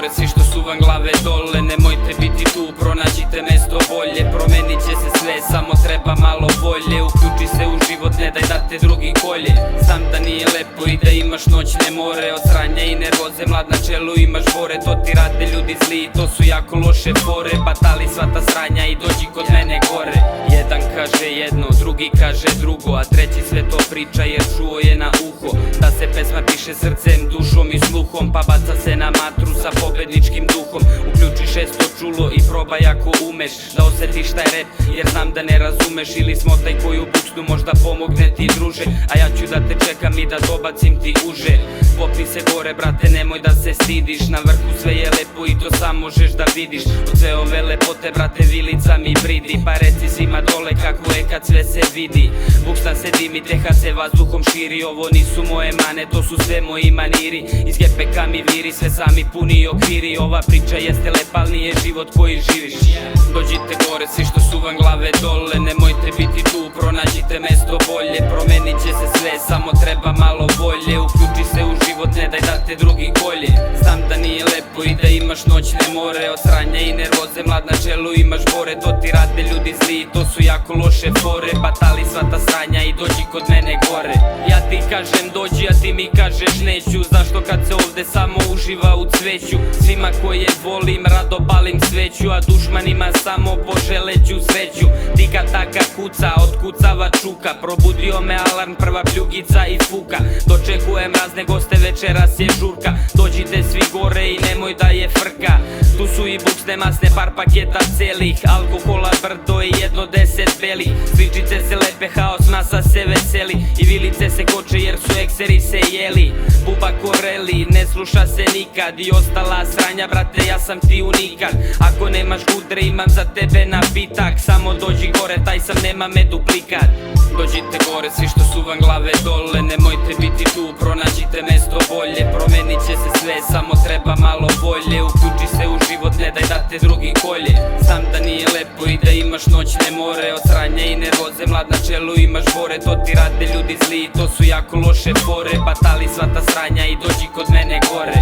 gore, svi što su vam glave dole, nemojte biti tu, pronađite mesto bolje. Promenit će se sve, samo treba malo volje. Uključi se u život, ne daj da te drugi kolje. Znam da nije lepo i da imaš noćne more, od sranja i nervoze mlad na čelu imaš bore. To ti rade ljudi zli, to su jako loše fore. Batali sva ta sranja i dođi kod mene gore. Jedan kaže jedno, drugi kaže drugo, a treći sve to priča jer čuo je na uho. Da se pesma piše srcem, dušom i sluhom, pa baca se na matru sa pobedničkim duhom. Uključi šesto čulo i probaj ako umeš da osjetiš taj rap, jer znam da ne razumeš. Ili smotaj koju buksnu, možda pomogne ti druže, a ja ću da te čekam i da dobacim ti uže. Popni se gore brate, nemoj da se stidiš, na vrhu sve je lepo i to sam možeš da vidiš. Od sve ove lepote brate vilica mi bridi, pa reci svima dole kako je kad sve se vidi. Bukstan se dimi, teha se vazduhom širi, ovo nisu moje mane, to su sve moji maniri. Iz GPK mi viri, sve sami puni okviri, ova priča jeste lepa, ali nije život koji živiš. Dođite gore, svi što su vam glave dole, nemojte biti tu, pronađite mesto bolje. Promenit će se sve, samo treba malo volje. Uključi se u život, ne daj da te drugi kolje. Znam da nije lepo i da imaš noćne more, od sranja i nervoze mlad na čelu imaš bore. To ti rade ljudi zli, to su jako loše fore. Batali sva ta sranja i dođi kod mene gore. Ja ti kažem dođi, a ti mi kažeš neću. Zašto kad se ovde samo uživa u cveću? Svima koje volim rado palim sveću, a dušmanima samo poželeću sreću. Tika taka kuca, otkucava čuka, probudio me alarm, prva pljugica i fuka. Dočekujem razne goste, večeras je žurka. Dođite svi gore i nemoj da je frka. Tu su i buksne masne, par paketa celih, alkohola brdo i 1-10 belih. Sličice se lepe, haos, masa se veseli i vilice se koče jer su ekseri se jeli. Buba koreli, ne sluša se nikad i ostala sranja brate, ja sam ti unikat. Ako nemaš kudre imam za tebe napitak, samo dođi gore, taj sam, nema me duplikat. Dođite gore, svi što su vam glave dole, nemojte biti tu, pronađite mesto bolje. Promenit će se sve, samo treba malo volje. Uključi se u život, ne daj da te drugi kolje. Znam da nije lepo i da imaš noćne more, od sranja i nervoze mlad na čelu imaš bore. To ti rade ljudi zli, to su jako loše fore. Batali sva ta sranja i dođi kod mene gore.